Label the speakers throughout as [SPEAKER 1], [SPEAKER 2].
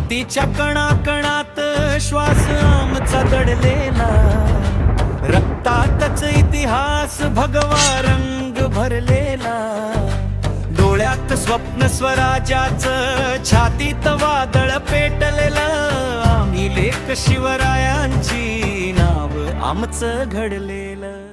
[SPEAKER 1] मातीच्या कणाकणात श्वास आमचा दडलेला, रक्तातच इतिहास भगवा रंग भरलेला, डोळ्यात स्वप्न स्वराज्याचं, छातीत वादळ पेटलेलं, आम्ही लेक शिवरायांची, नाव आमचं घडलेलं.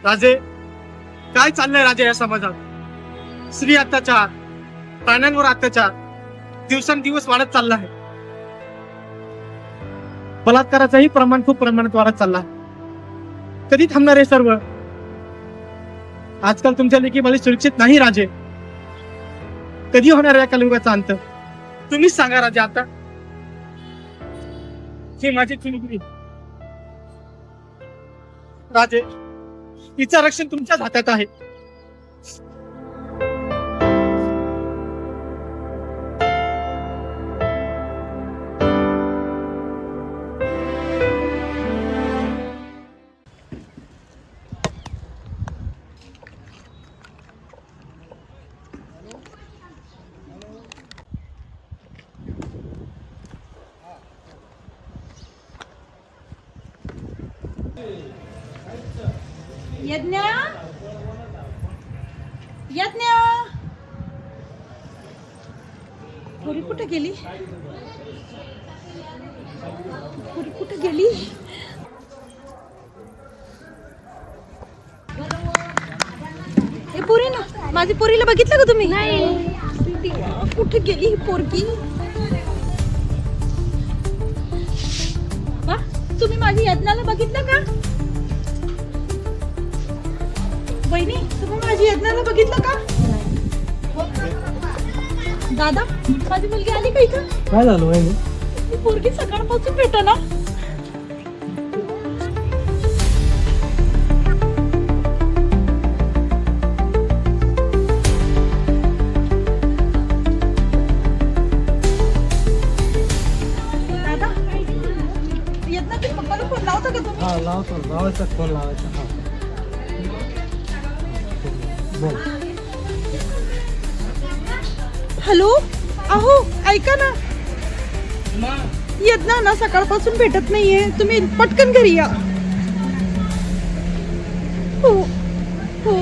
[SPEAKER 2] राजे, काय चाललंय राजे या समाजात? स्त्री अत्याचार, प्राण्यांवर अत्याचार दिवसेंदिवस वाढत चालला आहे. बलात्काराचंही प्रमाण खूप प्रमाणात वाढत चालला. कधी थांबणार हे सर्व? आजकाल तुमच्या लेकी मला सुरक्षित नाही राजे. कधी होणार या कलियुगाचा अंत? तुम्हीच सांगा राजे. आता ही माझी चुलबुली राजे, तिचं रक्षण तुमच्याच हातात आहे.
[SPEAKER 3] यज्ञ, यज्ञ, पोरी कुठे गेली? पोरी कुठे गेली? ए पोरी ना, माझी पोरीला बघितलं का तुम्ही? नाही. कुठे गेली ही पोरगी? वा, तुम्ही माझी यज्ञाला बघितलं का? बहिणी, तुम्ही माझी यज्ञाला बघितलं का? दादा, माझी मुलगी आली का इथं?
[SPEAKER 2] काय झालं वहिनी?
[SPEAKER 3] ती पोरगी सकाळपासून भेटेना. दादा, यज्ञ तुम्ही पप्पाला फोन लावता का तुम्ही?
[SPEAKER 2] हा, लावायचा फोन लावायचा.
[SPEAKER 3] हॅलो, अहो ऐका ना, यज्ञ ना सकाळपासून भेटत नाहीये. तुम्ही पटकन घरी या. हो हो.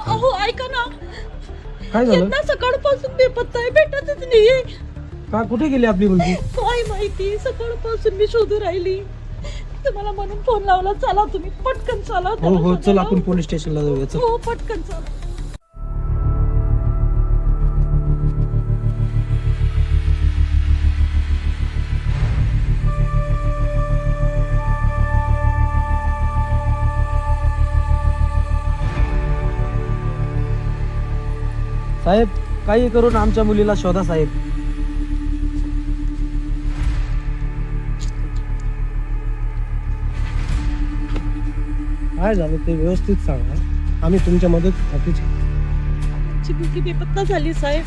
[SPEAKER 3] अहो ऐका ना,
[SPEAKER 2] काय झालं?
[SPEAKER 3] यज्ञ सकाळपासून बेपत्ता आहे, भेटतच नाहीये.
[SPEAKER 2] का, कुठे गेली आपली मुलगी?
[SPEAKER 3] काय माहिती, सकाळपासून मी शोधू राहिली. तुम्हाला म्हणून फोन लावला. चला तुम्ही पटकन चला.
[SPEAKER 2] हो हो, चल आपण पोलीस स्टेशनला जाऊया. चल.
[SPEAKER 3] हो पटकन चला.
[SPEAKER 2] साहेब, काही करून आमच्या मुलीला शोधा साहेब. काय झालं ते व्यवस्थित सांगा, आम्ही तुमच्या मदतीसाठी.
[SPEAKER 3] आमची मुलगी बेपत्ता झाली साहेब.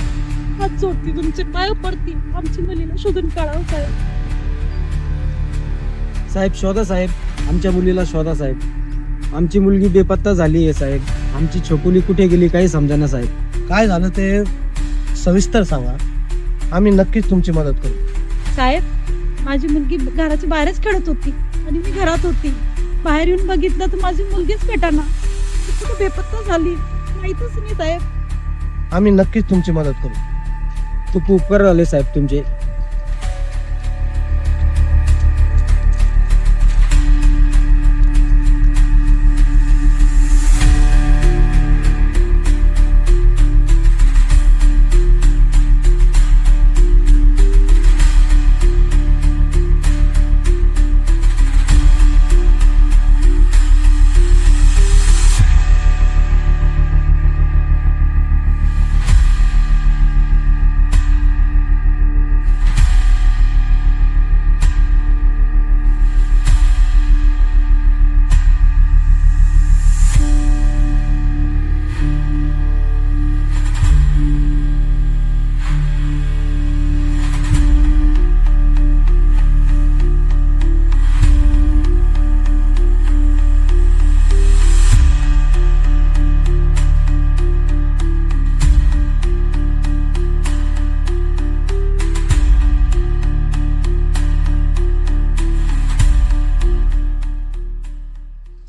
[SPEAKER 3] हात जोडती, तुमचे पाय पडती. आमची मुलीला शोधून काढावं साहेब.
[SPEAKER 2] साहेब शोधा साहेब, आमच्या मुलीला शोधा साहेब. आमची मुलगी बेपत्ता झाली आहे साहेब. आमची छोकुली कुठे गेली काही समजेना साहेब. काय झालं ते सविस्तर सांगा, आम्ही नक्कीच तुमची मदत करू.
[SPEAKER 3] साहेब, माझी मुलगी घराच्या बाहेरच खेळत होती आणि मी घरात होती. बाहेर येऊन बघितलं तर माझी मुलगीच भेटाना. कुठे बेपत्ता झाली माहितच नाही साहेब.
[SPEAKER 2] आम्ही नक्कीच तुमची मदत करू. खूप उपकार झाले साहेब तुमचे.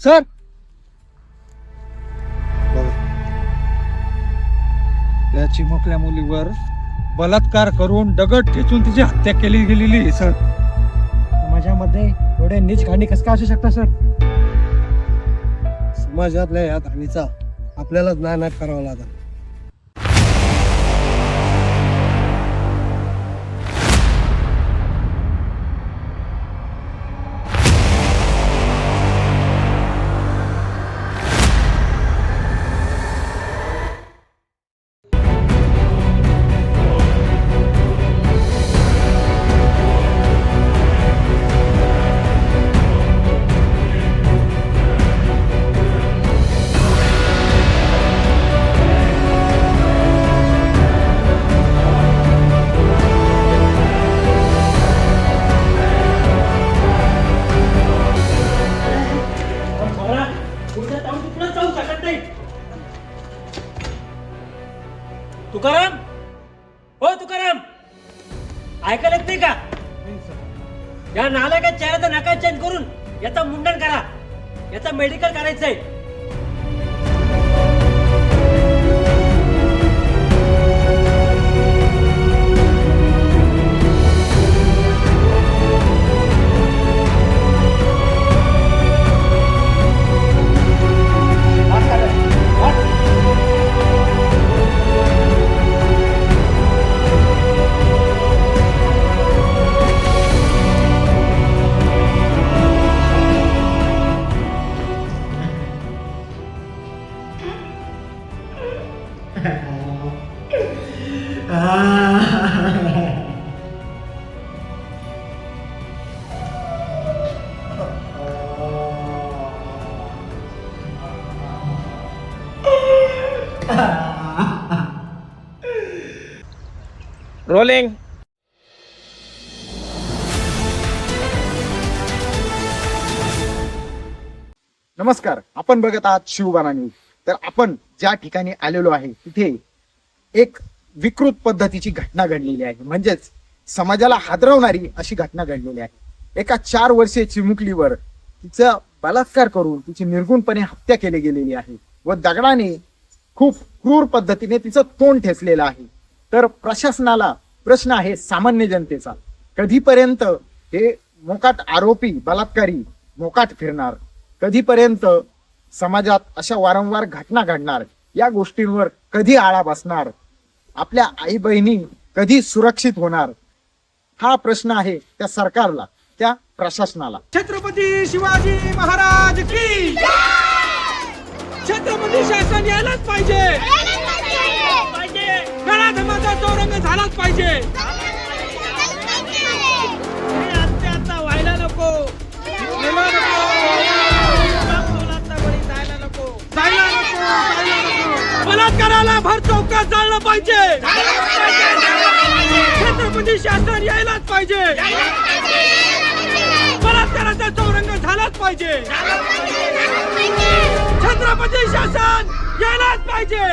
[SPEAKER 2] सर
[SPEAKER 4] त्या चिमुकल्या मुलीवर बलात्कार करून दगड ठेचून तिची हत्या केली गेलेली आहे सर.
[SPEAKER 2] समाजामध्ये एवढे नीच घाणी कसं काय असू शकता सर? समाजातल्या या घाणीचा आपल्यालाच नायनाट करावा लागला.
[SPEAKER 5] तुकाराम, हो तुकाराम, ऐकायला येत नाही का? या नालायका चेहऱ्याचा नका चेंज करून याचा मुंडन करा. याचा मेडिकल करायचंय.
[SPEAKER 1] रोलिंग.
[SPEAKER 6] नमस्कार, आपण बघत आहात शिवबाणा न्यूज. तर आपण ज्या ठिकाणी आलेलो आहे तिथे एक विकृत पद्धतीची घटना घडलेली आहे, म्हणजेच समाजाला हादरवणारी अशी घटना घडलेली आहे. एका 4 वर्षीय चिमुकलीवर तिचा बलात्कार करून तिची निर्गुणपणे हत्या केली गेलेली आहे व दगडाने खूप क्रूर पद्धतीने तिचं तोंड ठेचलेलं आहे. तर प्रशासनाला प्रश्न आहे सामान्य जनतेचा, कधीपर्यंत हे मोकाट आरोपी बलात्कारी मोकाट फिरणार? कधीपर्यंत समाजात अशा वारंवार घटना घडणार? या गोष्टींवर कधी आळा बसणार? आपल्या आई बहिणी कधी सुरक्षित होणार? हा प्रश्न आहे त्या सरकारला, त्या प्रशासनाला.
[SPEAKER 4] छत्रपती शिवाजी महाराज की छत्रपती शासन यायलाच पाहिजे. गळा धमाचा चौरंग झालाच पाहिजे. आता व्हायला नको, जायला नको. बलात्काराला भर चौकात जाळलं पाहिजे. छत्रपती शासन यायलाच पाहिजे. बलात्काराचा चौरंग झालाच पाहिजे. छत्रपती शासन यायलाच पाहिजे.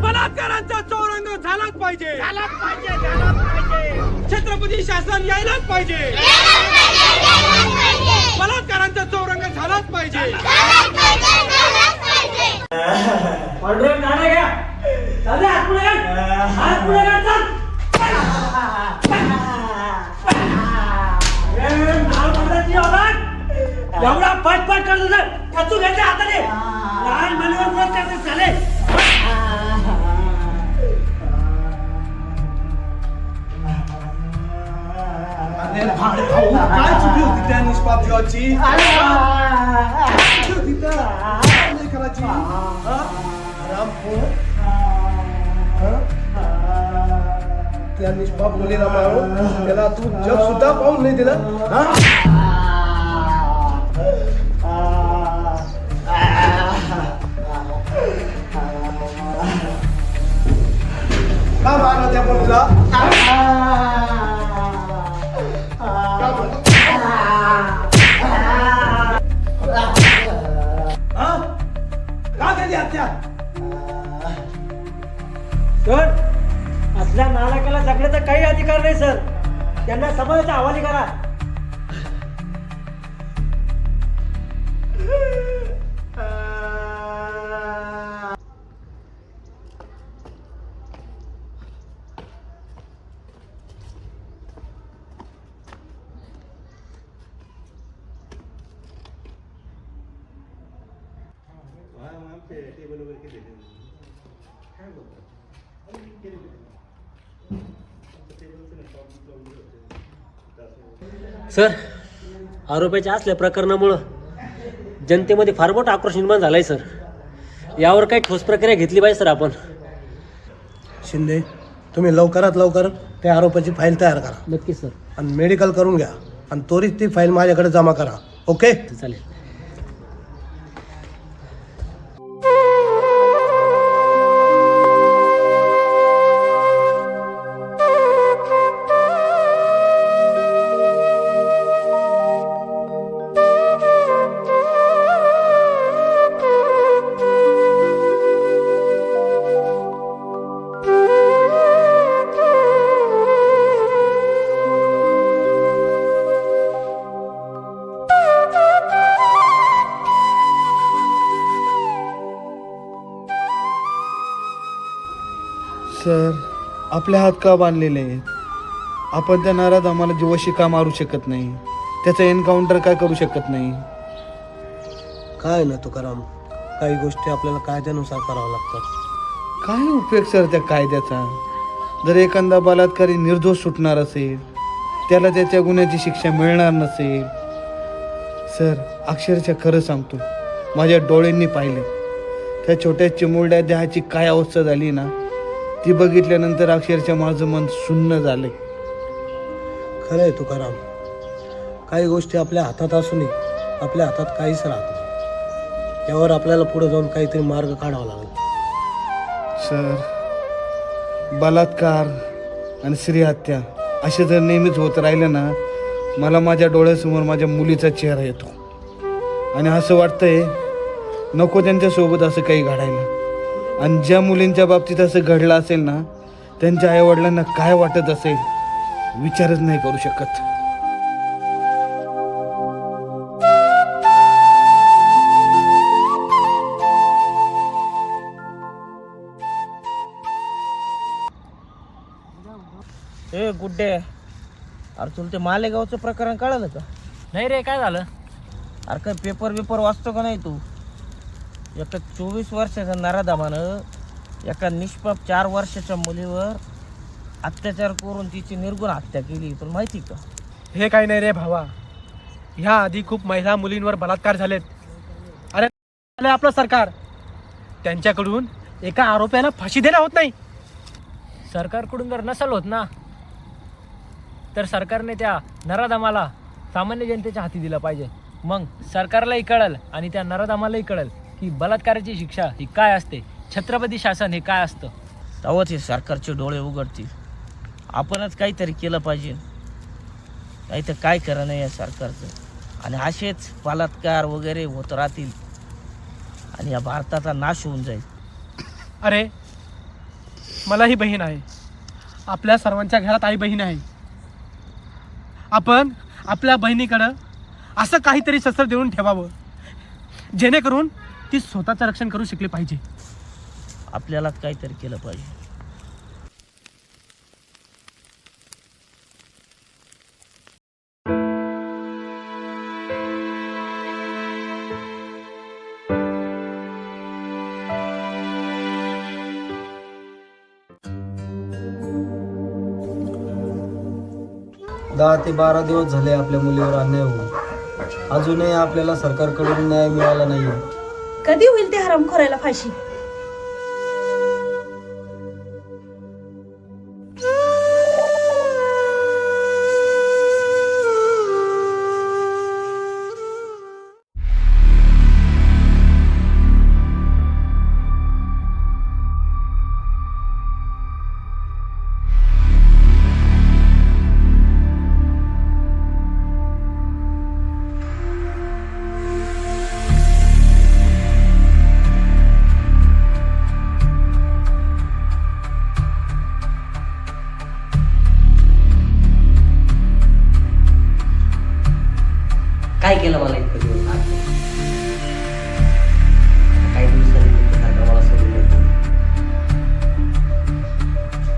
[SPEAKER 4] बलात्काराचा चौरंग झालाच पाहिजे. छत्रपती शासन यायलाच पाहिजे. बलात्कारांचा चौरंग झालाच पाहिजे.
[SPEAKER 5] ऑर्डर नाणे घ्या. चालले हात पुढे घाल. हात पुढे घाल, चल. एवढा पाठ करतो सर, कचू घ्यायच्या हाताने लहान मुलीवर विरोध करते चाले.
[SPEAKER 2] काय चुकी होती त्या निष्पाप जीवाची? करायची त्या निष्पाप मुलीला मारून त्याला तू जग सुद्धा पाहून नाही दिलं. का मारलं त्या मुलीला? का केली हत्या?
[SPEAKER 5] सर, असल्या नालायकाला जगण्याचा काही अधिकार नाही सर. त्यांना समाजाच्या हवाली करा. सर, आरोपाच्या असल्या प्रकरणामुळं जनतेमध्ये फार मोठा आक्रोश निर्माण झालाय सर. यावर काही ठोस प्रक्रिया घेतली पाहिजे सर आपण.
[SPEAKER 2] शिंदे, तुम्ही लवकरात लवकर त्या आरोपाची फाईल तयार करा
[SPEAKER 5] नक्कीच सर.
[SPEAKER 2] आणि मेडिकल करून घ्या आणि त्वरित ती फाईल माझ्याकडे जमा करा. ओके?
[SPEAKER 5] चालेल.
[SPEAKER 7] सर, आपले हात का बांधलेले आहेत? आपण त्या नाराज आम्हाला जीवाशी का मारू शकत नाही? त्याचं एन्काउंटर काय करू शकत नाही?
[SPEAKER 2] काय ना तुकाराम, काही गोष्टी आपल्याला कायद्यानुसार कराव्या लागतात.
[SPEAKER 7] काय उपयोग सर त्या कायद्याचा? जर एखादा बलात्कारी निर्दोष सुटणार असेल, त्याला त्याच्या गुन्ह्याची शिक्षा मिळणार नसेल. सर, अक्षरशः खरं सांगतो, माझ्या डोळ्यांनी पाहिलं त्या छोट्या चिमुरड्या देहाची काय अवस्था झाली ना, ती बघितल्यानंतर अक्षरशः माझं मन शून्य झालंय.
[SPEAKER 2] खरं आहे तुकाराम, काही गोष्टी आपल्या हातात असूनही आपल्या हातात काहीच राहत नाही. यावर आपल्याला पुढे जाऊन काहीतरी मार्ग काढावा लागेल.
[SPEAKER 7] सर, बलात्कार आणि स्त्रीहत्या असे जर नेहमीच होत राहिलं ना, मला माझ्या डोळ्यासमोर माझ्या मुलीचा चेहरा येतो आणि असं वाटतंय नको त्यांच्यासोबत असं काही घडायला. आणि ज्या मुलींच्या बाबतीत असं घडलं असेल ना, त्यांच्या आईवडिलांना काय वाटत असेल विचारच नाही करू शकत.
[SPEAKER 8] ए गुड्डे, अरे तुला ते मालेगावचं प्रकरण कळलं का?
[SPEAKER 5] नाही रे, काय झालं?
[SPEAKER 8] अरे काय पेपर वाचतो का नाही तू? एका 24 वर्षाच्या नराधमानं एका निष्पाप 4 वर्षाच्या मुलीवर अत्याचार करून तिची निर्गुण हत्या केली. तुला माहिती का?
[SPEAKER 9] हे काही नाही रे भावा, ह्या आधी खूप महिला मुलींवर बलात्कार झालेत. अरे आपलं सरकार त्यांच्याकडून एका आरोपीला फाशी देणं होत नाही.
[SPEAKER 5] सरकारकडून जर नसेल होत ना, तर सरकारने त्या नराधमाला सामान्य जनतेच्या हाती दिलं पाहिजे. मग सरकारलाही कळेल आणि त्या नराधमालाही कळेल की बलात्काराची शिक्षा ही काय असते, छत्रपती शासन हे काय असतं.
[SPEAKER 8] तेव्हाच हे सरकारचे डोळे उघडतील. आपणच काहीतरी केलं पाहिजे, नाही तर काय करा नाही या सरकारचं. आणि असेच बलात्कार वगैरे होत राहतील आणि या भारताचा नाश होऊन जाईल.
[SPEAKER 9] अरे मलाही बहीण आहे, आपल्या सर्वांच्या घरात आई बहीण आहे. आपण आपल्या बहिणीकडं असं काहीतरी शस्त्र देऊन ठेवावं जेणेकरून ती स्वतःचं रक्षण करू शिकली पाहिजे.
[SPEAKER 8] आपल्यालाच काहीतरी केलं पाहिजे.
[SPEAKER 2] दहा ते 12 दिवस झाले आपल्या मुलीवर अन्याय होऊन. अजूनही आपल्याला सरकारकडून न्याय मिळाला नाहीये.
[SPEAKER 3] कधी होईल ते हरामखोराला फाशी?
[SPEAKER 5] काय केलं मला इतकं दिवस? काही दिवसांनी तुमच्यासारखा मला सोडून येतो.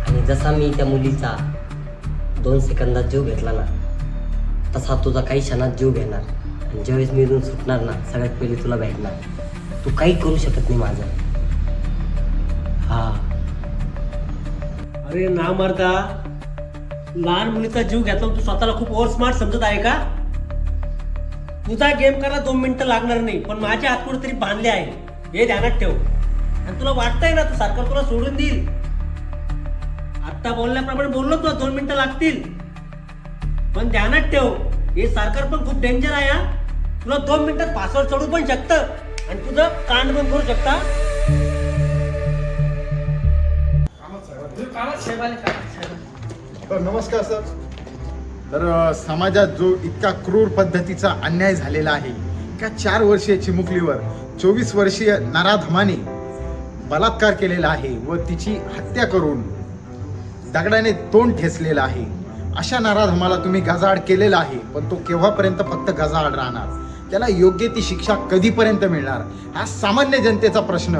[SPEAKER 5] आणि जसा मी त्या मुलीचा 2 सेकंदात जीव घेतला ना, तसा तुझा काही क्षणात जीव घेणार. आणि ज्यावेळेस मी इथून सुटणार ना, सगळ्यात पहिले तुला भेटणार.
[SPEAKER 10] तू काही करू शकत नाही माझं. हा
[SPEAKER 9] अरे ना मर्दा, लहान मुलीचा जीव घेतला तू स्वतःला खूप ओव्हर स्मार्ट समजत आहे का? तुझा गेम करायला 2 मिनिटं लागणार नाही, पण माझे हात कुठेतरी बांधले आहे हे ध्यानात ठेव. आणि तुला वाटतंय ना तर सरकार तुला सोडून देईल. आता बोलल्याप्रमाणे बोललो तुला 2 मिनिटं लागतील, पण ध्यानात ठेव हे सरकार पण खूप डेंजर आहे हा. तुला 2 मिनिटात पासवर्ड चढू पण शकतं आणि तुझं कांड पण करू शकता.
[SPEAKER 6] नमस्कार सर. तर समाजात जो इतका क्रूर पद्धतीचा अन्याय झालेला आहे, एका 4 वर्षीय चिमुकलीवर 24 वर्षीय नराधमाने बलात्कार केलेला आहे व तिची हत्या करून दगडाने तोंड ठेचलेलं आहे. अशा नराधमाला तुम्ही गजाआड केलेला आहे, पण तो केव्हापर्यंत फक्त गजाआड राहणार? त्याला योग्य ती शिक्षा कधीपर्यंत मिळणार? हा सामान्य जनतेचा प्रश्न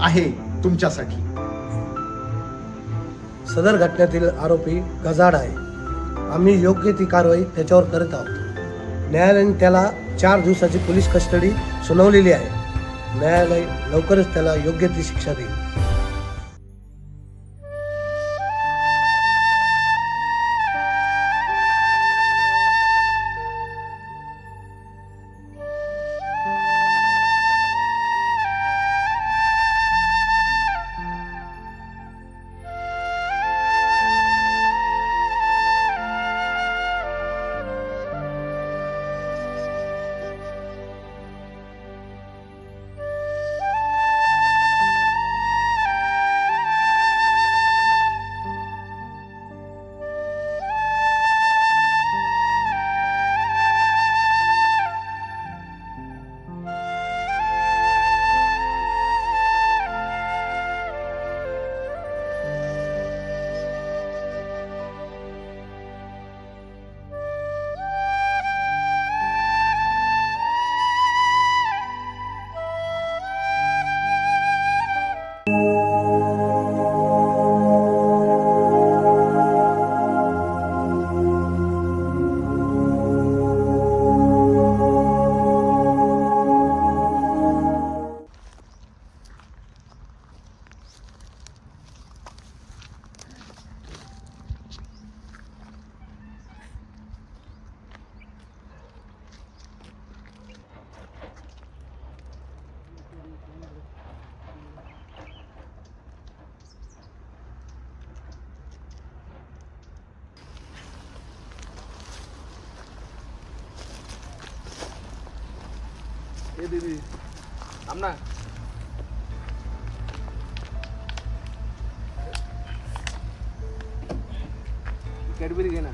[SPEAKER 6] आहे तुमच्यासाठी.
[SPEAKER 2] सदर घटनेतील आरोपी गजाड आहे. आम्ही योग्य ती कारवाई त्याच्यावर करत आहोत. न्यायालयाने त्याला 4 दिवसाची पोलीस कस्टडी सुनावलेली आहे. न्यायालय लवकरच त्याला योग्य ती शिक्षा देईल.
[SPEAKER 7] दीदी थांब ना. कॅडबरी घे ना.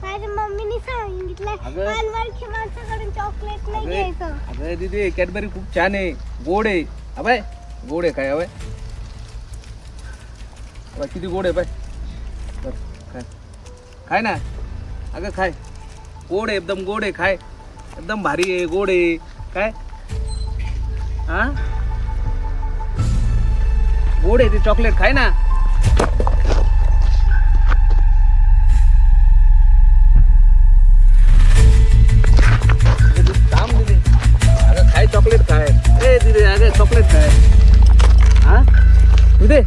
[SPEAKER 11] माझ्या मम्मीने सांगितलं
[SPEAKER 7] अगं.
[SPEAKER 11] अनोळखी माणसाकडून चॉकलेट नाही घ्यायचं.
[SPEAKER 7] अगं दीदी कॅडबरी खूप छान आहे, गोड आहे. अबे गोड आहे काय? अबे किती गोड आहे बाय. खाय खाय ना. अगं खाय, गोड आहे एकदम, गोड आहे. खाय, एकदम भारी आहे, गोड आहे. काय हा गोड आहे ते चॉकलेट, खाय ना. थांब दीदी. अगं खाय चॉकलेट, खाय. ए दीदी अगं चॉकलेट खाय. हा दीदी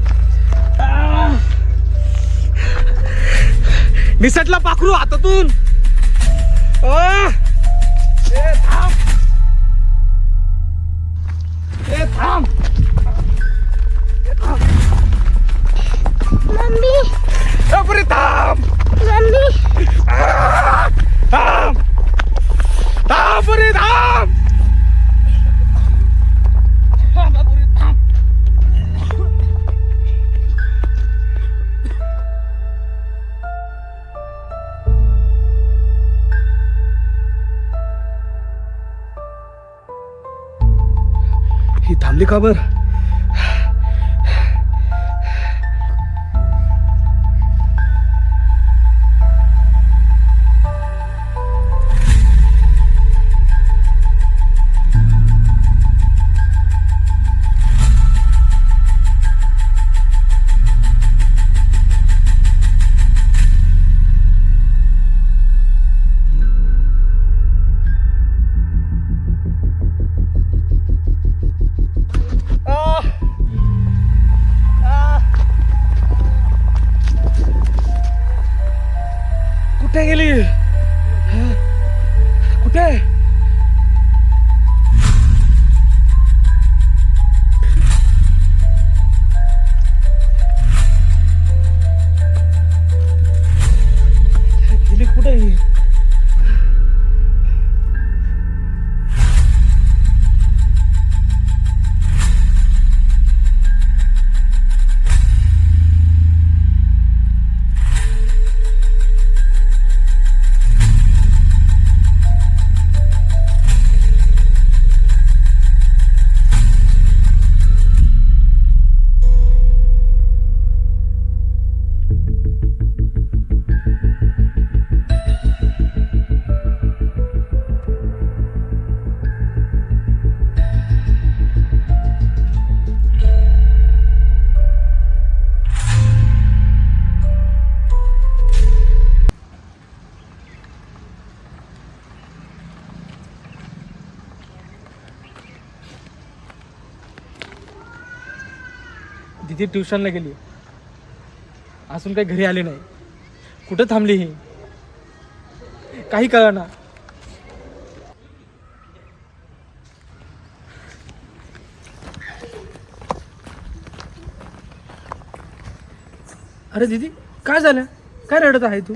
[SPEAKER 7] निसटला पाखरू हातातून. थांब. थांब.
[SPEAKER 11] मम्मी
[SPEAKER 7] बापरे थांब.
[SPEAKER 11] मम्मी
[SPEAKER 7] थांब. बापरे थांब. बापरे थांब. ही थांबली का बर?
[SPEAKER 2] कुठे गेली? कुठे? गेली कुठे? दीदी ट्युशनला गेली, अजून काही घरी आली नाही. कुठं थांबली ही काही कळना. अरे दीदी काय झालं? काय रडत आहे तू?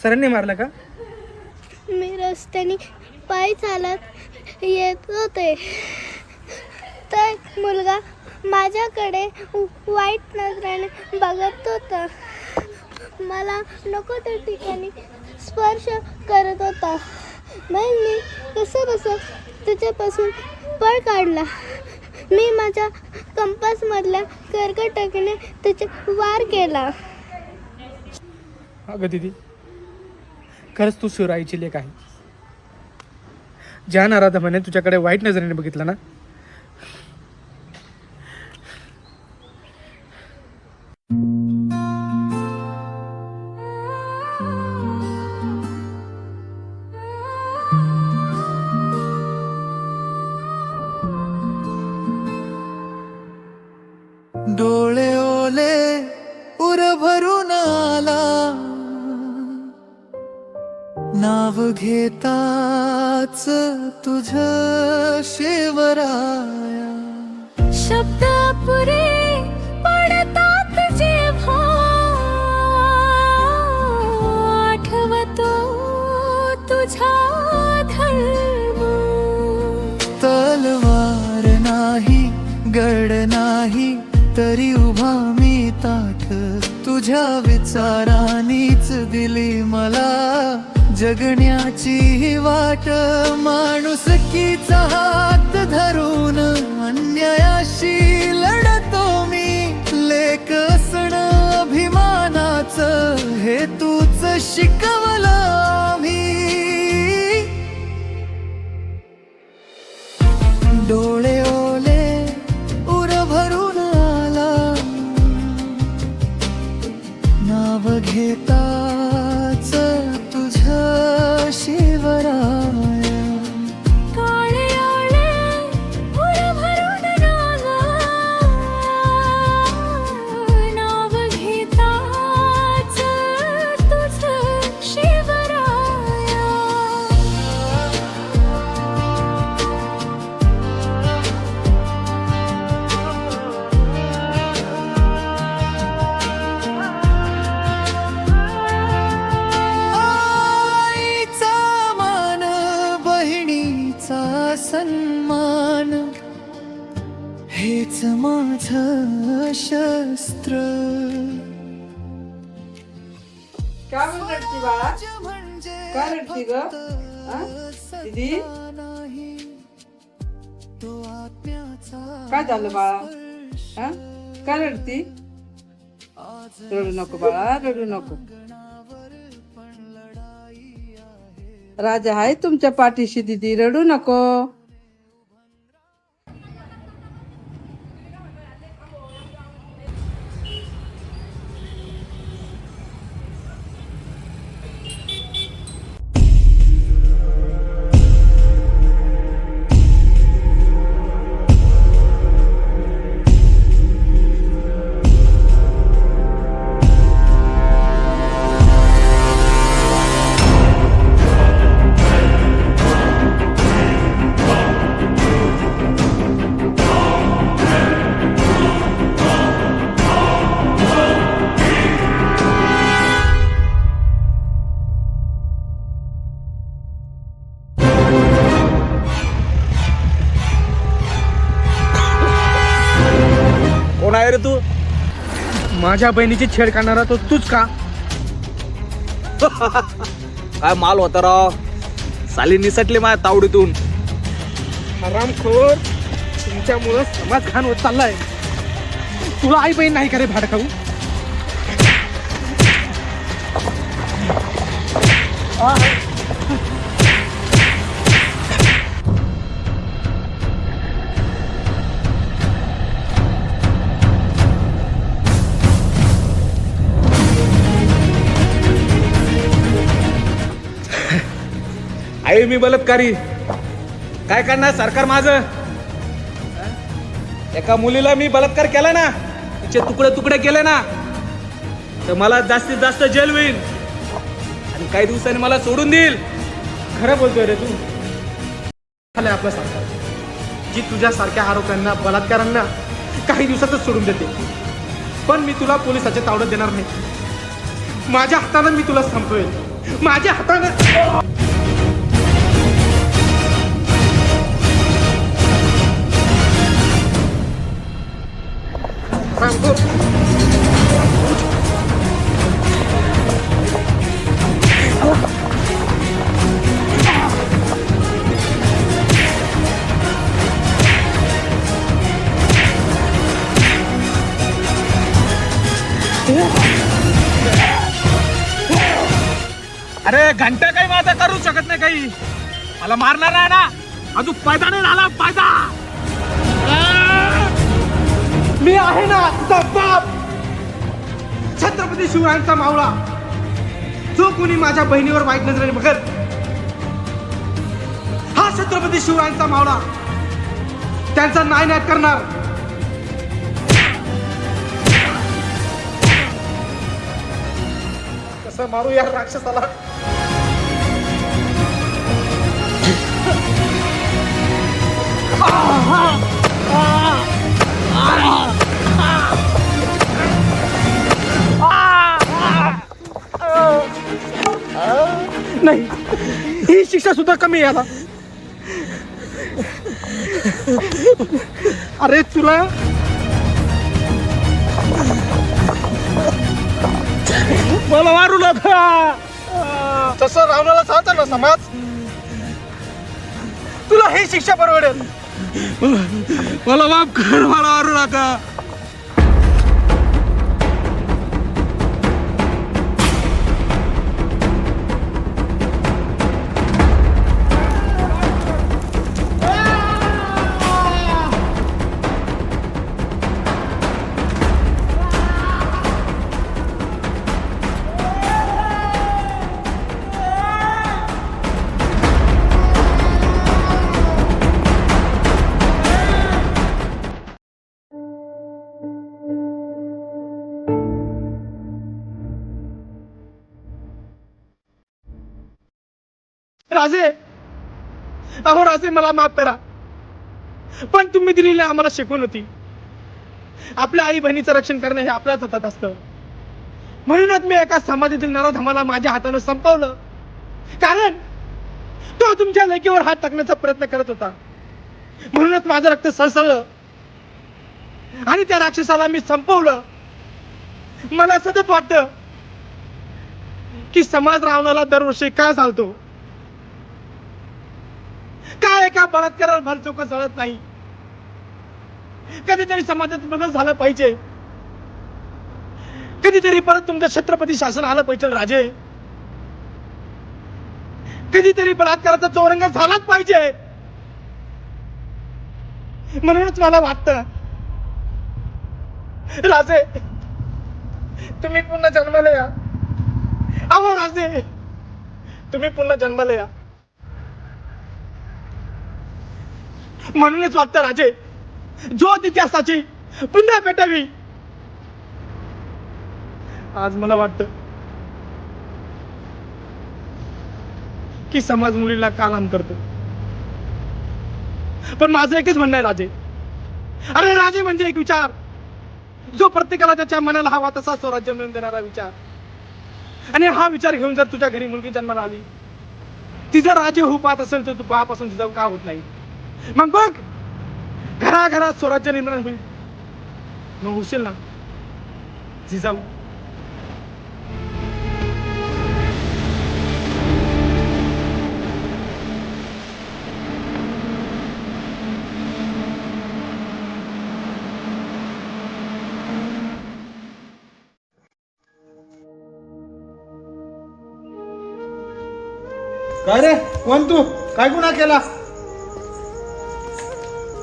[SPEAKER 2] सरांनी मारला का?
[SPEAKER 11] मी रस्त्याने पायी चालत येत होते तर मुलगा माझ्याकडे वाईट नजरेने बघत होता. मला नको त्या ठिकाणी स्पर्श करत होता. मग मी कसं त्याच्यापासून पळ काढला. मी माझ्या कंपासमधल्या कर्कटकीने त्याचे वार केला.
[SPEAKER 2] अगं दीदी, खरंच तू शिवराईची लेक आहे. ज्या नराधमाने तुझ्याकडे वाईट नजरेने बघितलं ना,
[SPEAKER 1] डोळे ओले उर भरून आला, नाव घेताच तुझ शिवराया.
[SPEAKER 3] शब्द पुरे पडतात जेव्हा आठवतो तुझा धर्म.
[SPEAKER 1] तलवार नाही गड नाही तरी उभा मी ताठ, तुझ्या विचारांनीच दिली मला जगण्याची ही वाट. माणुसकीचा हात धरून अन्यायाशी लढतो मी, लेक असणं अभिमानाचं हे तूच शिकवलं आम्ही. डोळे ओले उर भरून आला, नाव घेताच तुझ शिवराया.
[SPEAKER 3] काळे आळे उर भरून आला, नाव घेताच तुझ शिवराया.
[SPEAKER 1] आईचा मान बहिणीचा सन्मान हेच माझं शस्त्र.
[SPEAKER 12] काय रडती बाळा? काय रडती ग? दीदी काय झालं बाळा? काय रडती? रडू नको बाळा, रडू नको. राजा आहे तुमच्या पाठीशी दीदी, रडू नको.
[SPEAKER 2] आहे रे तू? माझ्या बहिणीची छेड काढणारा तो तूच का? काय माल होता राव, साली निसटले माझ्या तावडीतून. हरामखोर, तुमच्यामुळं समाज घाण होत चाललाय. तुला आई बहीण नाही का रे भाड खाऊ? आई मी बलात्कारी, काय करणार सरकार माझं? एका मुलीला मी बलात्कार केला ना, तिचे तुकडे तुकडे केले ना, तर मला जास्तीत जास्त जेल होईल आणि काही दिवसांनी मला सोडून देईल. खरं बोलतोय रे तू? झालंय आपलं सरकार, जी तुझ्यासारख्या आरोपांना बलात्कारांना काही दिवसातच सोडून देते. पण मी तुला पोलिसाच्या तावडीत देणार नाही. माझ्या हातानं मी तुला संपवेल, माझ्या हातानं. अरे घंटा काही माझा करू शकत नाही, काही मला मारणार नाही ना. अजून पैदा नाही झाला, पैदा. मी आहे ना तुझा बाप, छत्रपती शिवरायांचा मावळा. जो कोणी माझ्या बहिणीवर वाईट नजरेने बघत, हा छत्रपती शिवरायांचा मावळा त्यांचा नायनाट करणार. कसं मारू या राक्षसाला? नाही, ही शिक्षा सुद्धा कमी आहे आता. अरे तुला मला मारू नका. तसं रावणाला सांगतो ना समाज, तुला ही शिक्षा परवडेल. मला माफ कर, मला मारू नका. राजे, अहो राजे, मला माफ करा, पण तुम्ही दिलेली आम्हाला शिकवण होती, आपल्या आई बहिणीचं रक्षण करणं हे आपल्याच हातात असतं. म्हणूनच मी एका समाजातील नराधमाला माझ्या हातानं संपवलं, कारण तो तुमच्या लेकीवर हात टाकण्याचा प्रयत्न करत होता. म्हणूनच माझं रक्त सळसळलं आणि त्या राक्षसाला मी संपवलं. मला सतत वाटतं की समाज रावणाला दरवर्षी का चालतो, काय एका बलात्काराला भरचोक जळत नाही. कधीतरी समाजात बदल झाला पाहिजे, कधीतरी परत तुमचं छत्रपती शासन आलं पाहिजे राजे. कधीतरी बलात्काराचा चौरंग झालाच पाहिजे. म्हणूनच मला वाटतं राजे, तुम्ही पुन्हा जन्माला या. अहो राजे, तुम्ही पुन्हा जन्माला या. म्हणूनच वाटतं राजे, ज्योत इतिहासाची पुन्हा पेटावी. आज मला वाटतं की समाज मुलीला का लहान करतो, पण माझं एकच म्हणणं आहे राजे. अरे राजे म्हणजे एक विचार, जो प्रत्येकाला त्याच्या मनाला हवा तसा स्वराज्य मिळवून देणारा विचार. आणि हा विचार घेऊन जर तुझ्या घरी मुलगी जन्माला आली, ती जर राजे होऊ पाहत असेल तर तू पापासून तिचा का होत नाही? मग बघ, घराघरात स्वराज्य निर्माण होईल. मग होशील ना जिजाऊ.
[SPEAKER 6] काय रे कोण तू? काय गुन्हा केला?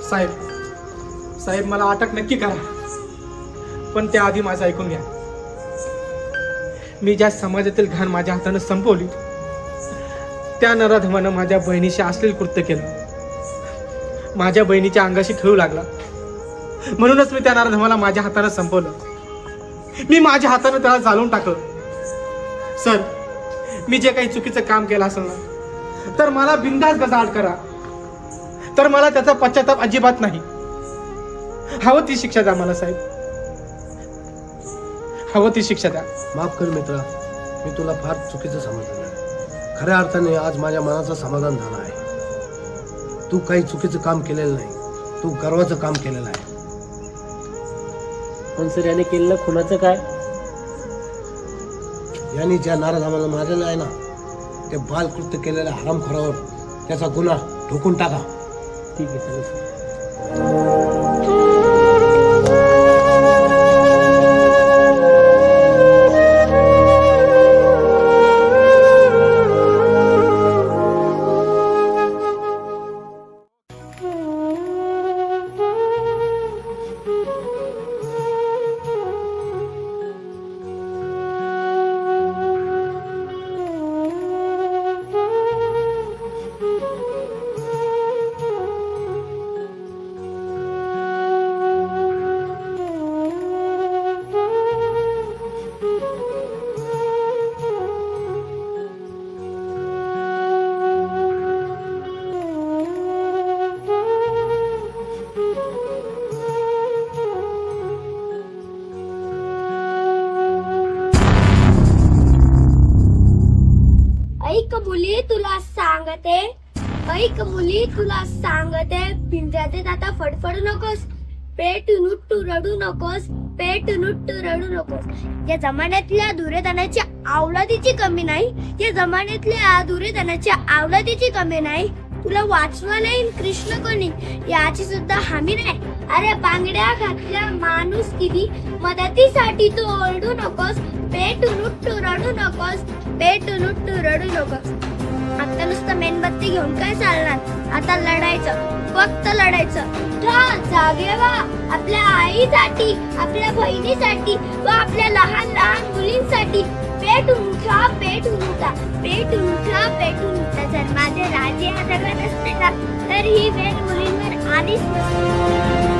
[SPEAKER 2] साहेब साहेब मला अटक नक्की करा, पण त्याआधी माझं ऐकून घ्या. मी ज्या समाजातील घाण माझ्या हातानं संपवली, त्या नराधमानं माझ्या बहिणीशी अश्लील कृत्य केलं, माझ्या बहिणीच्या अंगाशी खेळू लागला. म्हणूनच मी त्या नराधमाला माझ्या हातानं संपवलं. मी माझ्या हातानं त्याला जाळून टाकलं. सर, मी जे काही चुकीचं काम केलं असेल ना, तर मला बिनधास्त गजाआड करा, तर मला त्याचा पश्चाताप अजिबात नाही. हवं ती शिक्षा द्या मला साहेब, हवं ती शिक्षा द्या.
[SPEAKER 10] माफ कर मित्रा, मी तुला फार चुकीचं समजलं. खऱ्या अर्थाने आज माझ्या मनाचं समाधान झालं आहे. तू काही चुकीचं काम केलेलं नाही, तू गर्वाचं काम केलेलं आहे.
[SPEAKER 9] पण सर याने केलेलं खुनाचं काय?
[SPEAKER 10] यांनी ज्या नाराधामाला मारलेलं आहे ना, ते बालकृत्य केलेल्या हरामखोरावर त्याचा गुन्हा ठोकून टाका.
[SPEAKER 9] ठीक आहे सर.
[SPEAKER 11] ऐक मुली तुला सांगते, ऐक मुली तुला सांगते, पिंजऱ्यात आता फडफडू नकोस, पेट नुट्टू रडू नकोस, पेट नुट्टू रडू नकोस. या जमान्यातल्या दुर्योधनाच्या अवलादीची कमी नाही, या जमान्यातल्या दुर्योधनाच्या अवलादीची कमी नाही. तुला वाचवा नाही कृष्ण कोणी याची सुद्धा हमी नाही. अरे बांगड्या घातल्या माणूस किती मदतीसाठी तू ओरडू नकोस, पेट नुट्टू रडू नकोस, पेट नुट्टू रडू नकोस. आता नुसतं मेणबत्ती घेऊन काय चालणार, आता लढायचं, फक्त लढायचं. जागे व्हा आपल्या आईसाठी, आपल्या बहिणीसाठी व आपल्या लहान लहान मुलींसाठी. पेटून उठा, पेटून उठा, पेटून उठा, पेटून उठा. जर माझे राजे या जगात असते ना, तर ही वेळ मुलींवर आलीच नसते.